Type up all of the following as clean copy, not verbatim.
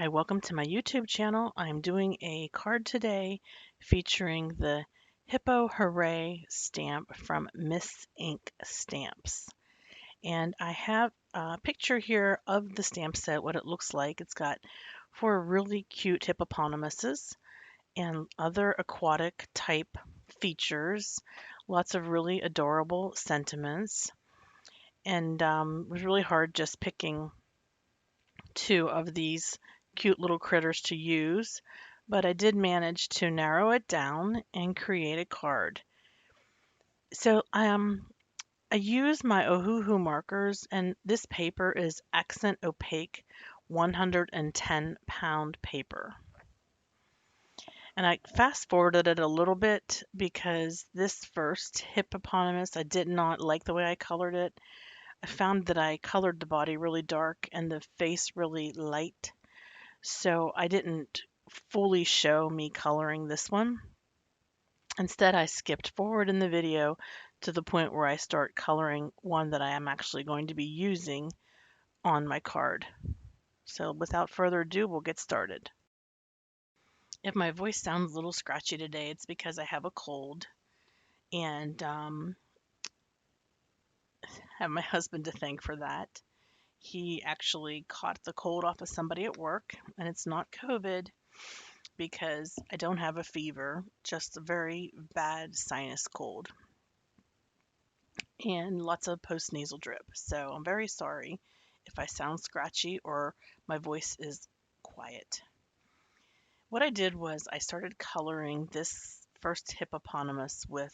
Hi, welcome to my YouTube channel. I'm doing a card today featuring the Hippo Hooray stamp from Miss Ink Stamps. And I have a picture here of the stamp set, what it looks like. It's got four really cute hippopotamuses and other aquatic type features, lots of really adorable sentiments. And it was really hard just picking two of these cute little critters to use, but I did manage to narrow it down and create a card. So I use my Ohuhu markers, and this paper is accent opaque 110-pound paper. And I fast forwarded it a little bit because this first hippopotamus, I did not like the way I colored it. I found that I colored the body really dark and the face really light. So I didn't fully show me coloring this one. Instead, I skipped forward in the video to the point where I start coloring one that I am actually going to be using on my card. So without further ado, we'll get started. If my voice sounds a little scratchy today, it's because I have a cold and have my husband to thank for that. He actually caught the cold off of somebody at work, and it's not COVID because I don't have a fever, just a very bad sinus cold and lots of postnasal drip. So I'm very sorry if I sound scratchy or my voice is quiet. What I did was I started coloring this first hippopotamus with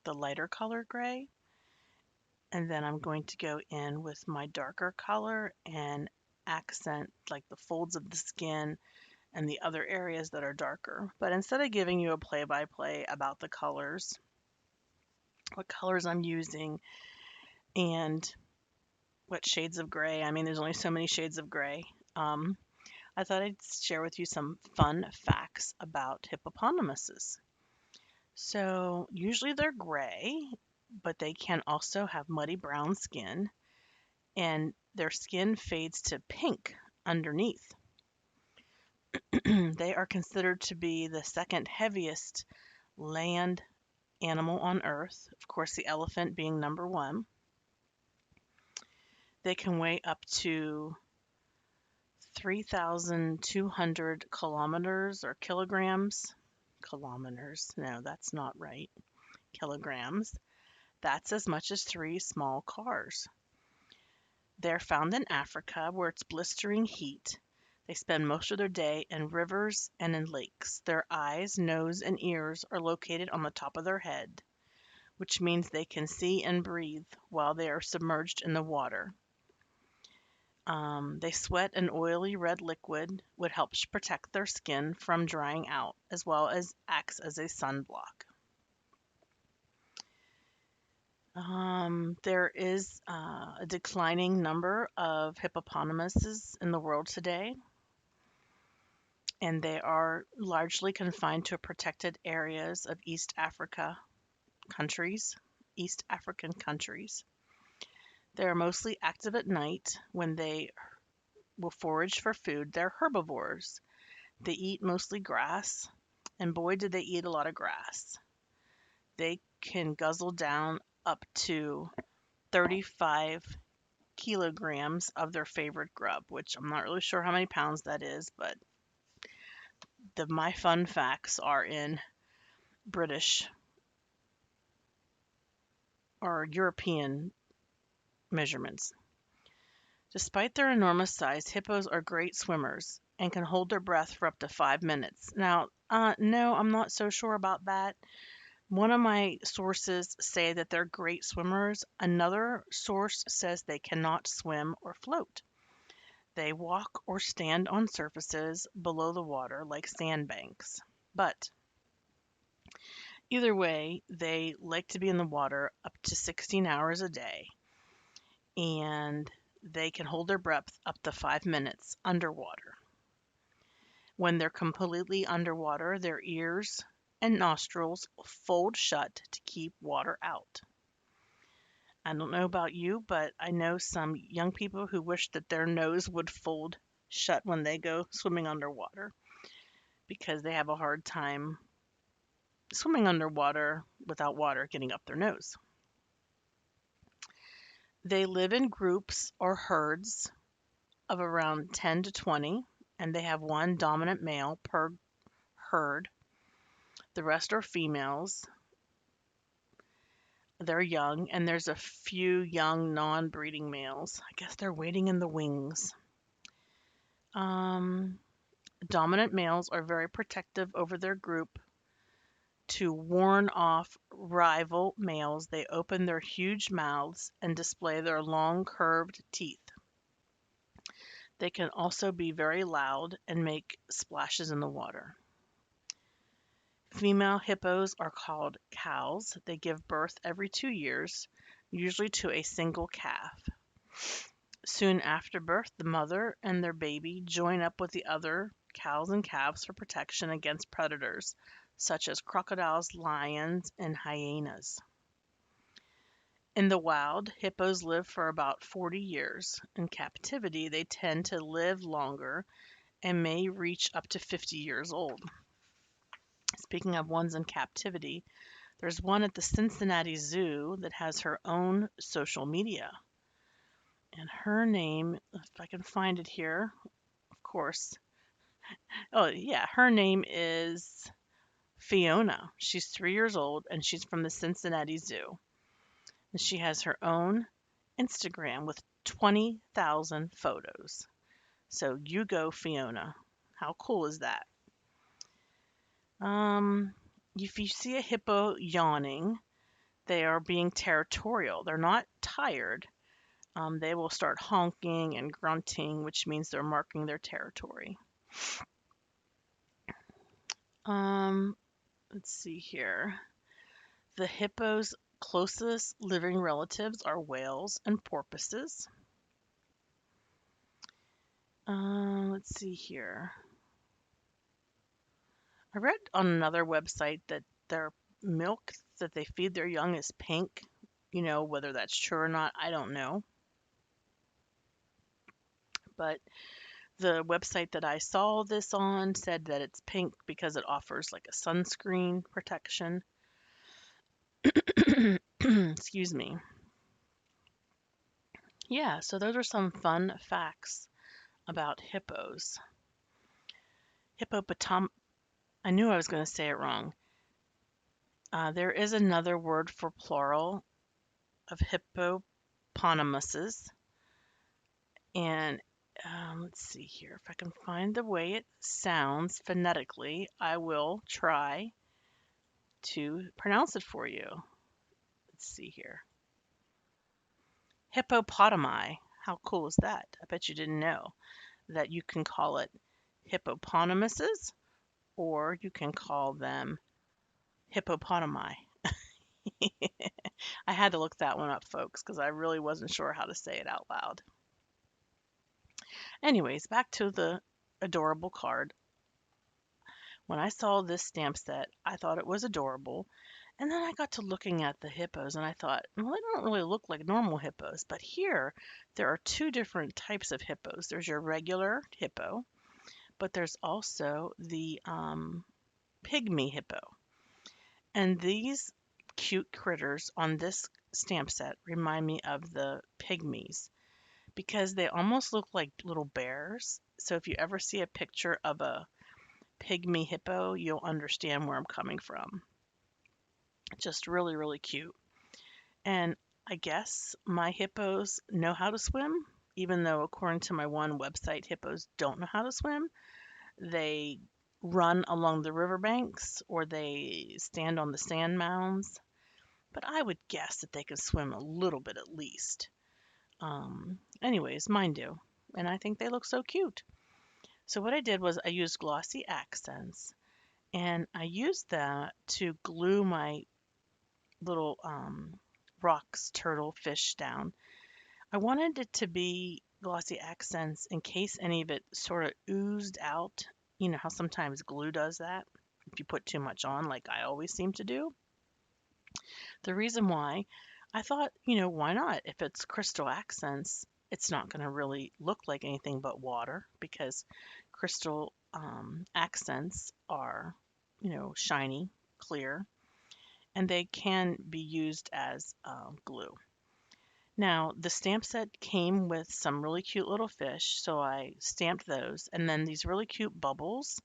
the lighter color gray, and then I'm going to go in with my darker color and accent like the folds of the skin and the other areas that are darker. But instead of giving you a play-by-play about the colors, what colors I'm using, and what shades of gray, I mean, there's only so many shades of gray, I thought I'd share with you some fun facts about hippopotamuses. So usually they're gray, but they can also have muddy brown skin, and their skin fades to pink underneath. They are considered to be the second heaviest land animal on Earth, of course, the elephant being number one. They can weigh up to 3,200 kilometers or kilograms. Kilometers, no, that's not right. Kilograms. That's as much as three small cars. They're found in Africa where it's blistering heat. They spend most of their day in rivers and in lakes. Their eyes, nose, and ears are located on the top of their head, which means they can see and breathe while they are submerged in the water. They sweat an oily red liquid, which helps protect their skin from drying out, as well as acts as a sunblock. There is a declining number of hippopotamuses in the world today, and they are largely confined to protected areas of East African countries. They are mostly active at night when they will forage for food. They're herbivores. They eat mostly grass, and boy, do they eat a lot of grass. They can guzzle down up to 35 kilograms of their favorite grub, which I'm not really sure how many pounds that is, but my fun facts are in British or European measurements. Despite their enormous size, hippos are great swimmers and can hold their breath for up to 5 minutes. Now, no, I'm not so sure about that. One of my sources say that they're great swimmers. Another source says they cannot swim or float. They walk or stand on surfaces below the water like sandbanks. But either way, they like to be in the water up to 16 hours a day, and they can hold their breath up to 5 minutes underwater. When they're completely underwater, their ears and nostrils fold shut to keep water out. I don't know about you, but I know some young people who wish that their nose would fold shut when they go swimming underwater because they have a hard time swimming underwater without water getting up their nose. They live in groups or herds of around 10 to 20, and they have one dominant male per herd. The rest are females. They're young, and there's a few young non-breeding males. I guess they're waiting in the wings. Um, Dominant males are very protective over their group. To warn off rival males, they open their huge mouths and display their long, curved teeth. They can also be very loud and make splashes in the water. Female hippos are called cows. They give birth every 2 years, usually to a single calf. Soon after birth, the mother and their baby join up with the other cows and calves for protection against predators, such as crocodiles, lions, and hyenas. In the wild, hippos live for about 40 years. In captivity, they tend to live longer and may reach up to 50 years old. Speaking of ones in captivity, there's one at the Cincinnati Zoo that has her own social media. And her name, if I can find it here, of course. Oh, yeah, her name is Fiona. She's 3 years old and she's from the Cincinnati Zoo. And she has her own Instagram with 20,000 photos. So you go, Fiona. How cool is that? If you see a hippo yawning, they are being territorial. They're not tired. They will start honking and grunting, which means they're marking their territory. Let's see here. The hippo's closest living relatives are whales and porpoises. Let's see here. I read on another website that their milk that they feed their young is pink. Whether that's true or not, I don't know. But the website that I saw this on said that it's pink because it offers like a sunscreen protection. Excuse me. Yeah, so those are some fun facts about hippos. I knew I was going to say it wrong. There is another word for plural of hippopotamuses. And let's see here. If I can find the way it sounds phonetically, I will try to pronounce it for you. Let's see here. Hippopotami. How cool is that? I bet you didn't know that you can call it hippopotamuses or you can call them hippopotami. I had to look that one up, folks, because I really wasn't sure how to say it out loud. Anyways, back to the adorable card. When I saw this stamp set, I thought it was adorable. And then I got to looking at the hippos and I thought, well, they don't really look like normal hippos. But here, there are two different types of hippos. There's your regular hippo, but there's also the pygmy hippo. And these cute critters on this stamp set remind me of the pygmies because they almost look like little bears. So if you ever see a picture of a pygmy hippo, you'll understand where I'm coming from. Just really, really cute. And I guess my hippos know how to swim, even though according to my one website, hippos don't know how to swim. They run along the riverbanks or they stand on the sand mounds. But I would guess that they can swim a little bit at least. Anyways, mine do. And I think they look so cute. So what I did was I used glossy accents and I used that to glue my little rocks, turtle, fish down. I wanted it to be glossy accents in case any of it sort of oozed out. You know how sometimes glue does that if you put too much on, like I always seem to do. The reason why I thought, why not? If it's crystal accents, it's not going to really look like anything but water because crystal accents are, shiny, clear, and they can be used as glue. Now, the stamp set came with some really cute little fish, so I stamped those, and then these really cute bubbles,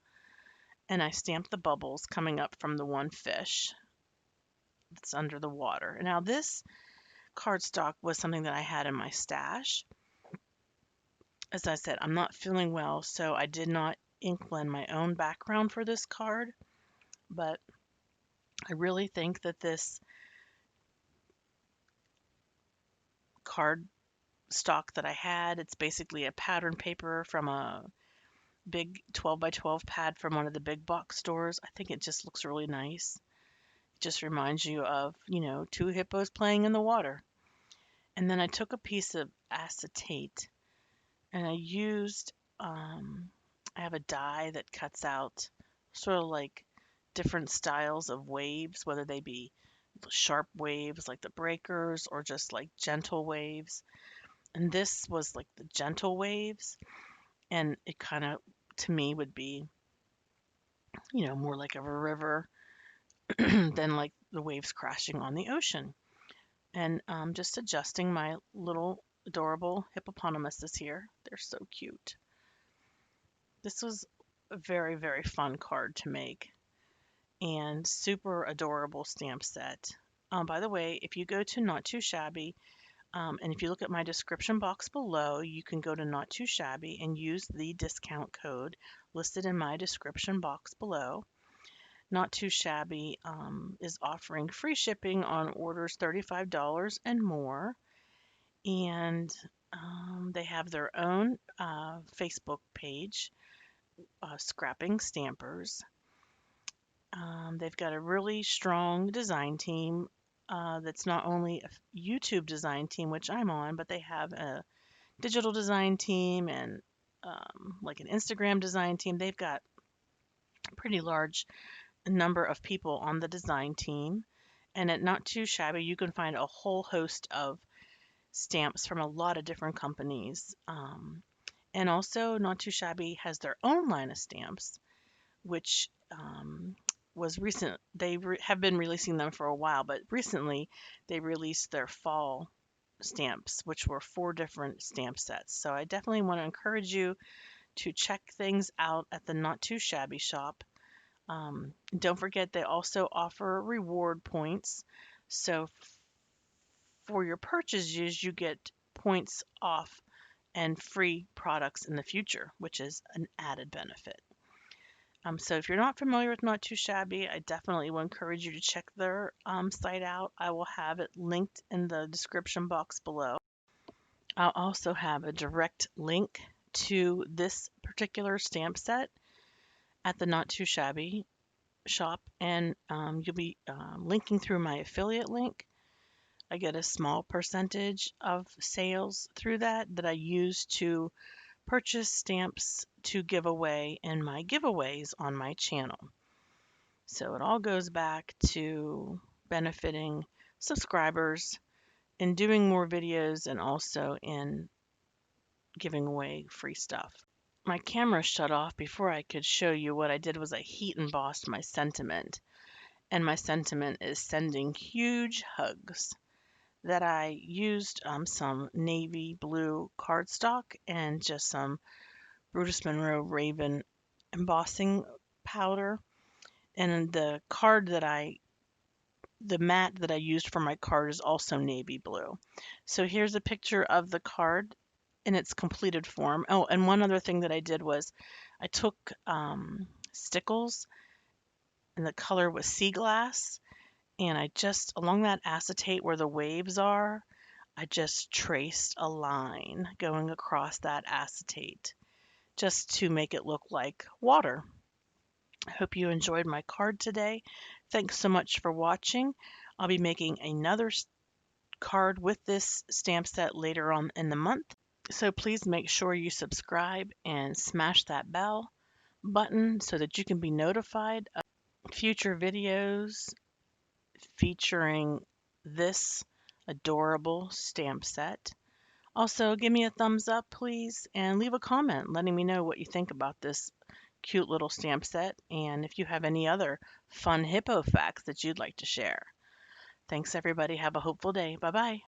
and I stamped the bubbles coming up from the one fish that's under the water. Now, this cardstock was something that I had in my stash. As I said, I'm not feeling well, so I did not ink blend my own background for this card, but I really think that this card stock that I had, it's basically a pattern paper from a big 12 by 12 pad from one of the big box stores. I think it just looks really nice. It just reminds you of, two hippos playing in the water. And then I took a piece of acetate and I used, I have a die that cuts out sort of like different styles of waves, whether they be sharp waves like the breakers or just like gentle waves. And this was like the gentle waves, and it kind of, to me, would be, more like of a river than like the waves crashing on the ocean. And just adjusting my little adorable hippopotamuses here. They're so cute. This was a very, very fun card to make and super adorable stamp set. By the way, if you go to Not Too Shabby, and if you look at my description box below, you can go to Not Too Shabby and use the discount code listed in my description box below. Not Too Shabby is offering free shipping on orders $35 and more. And they have their own Facebook page, Scrapping Stampers. They've got a really strong design team that's not only a YouTube design team, which I'm on, but they have a digital design team and like an Instagram design team. They've got a pretty large number of people on the design team. And at Not Too Shabby, you can find a whole host of stamps from a lot of different companies. And also, Not Too Shabby has their own line of stamps, which was recent. They have been releasing them for a while, but recently they released their fall stamps, which were 4 different stamp sets. So I definitely want to encourage you to check things out at the Not Too Shabby shop. Don't forget they also offer reward points. So for your purchases, you get points off and free products in the future, which is an added benefit. So if you're not familiar with Not Too Shabby, I definitely will encourage you to check their site out. I will have it linked in the description box below. I'll also have a direct link to this particular stamp set at the Not Too Shabby shop, and you'll be linking through my affiliate link. I get a small percentage of sales through that I use to purchase stamps to give away in my giveaways on my channel. So it all goes back to benefiting subscribers in doing more videos and also in giving away free stuff. My camera shut off before I could show you. What I did was I heat embossed my sentiment, and my sentiment is sending huge hugs. That I used some navy blue cardstock and just some Brutus Monroe Raven embossing powder. And the mat that I used for my card is also navy blue. So here's a picture of the card in its completed form. Oh, and one other thing that I did was I took stickles, and the color was sea glass, and I just, along that acetate where the waves are, I just traced a line going across that acetate just to make it look like water. I hope you enjoyed my card today. Thanks so much for watching. I'll be making another card with this stamp set later on in the month. So please make sure you subscribe and smash that bell button so that you can be notified of future videos featuring this adorable stamp set. Also, give me a thumbs up, please, and leave a comment letting me know what you think about this cute little stamp set and if you have any other fun hippo facts that you'd like to share. Thanks, everybody. Have a hopeful day. Bye bye.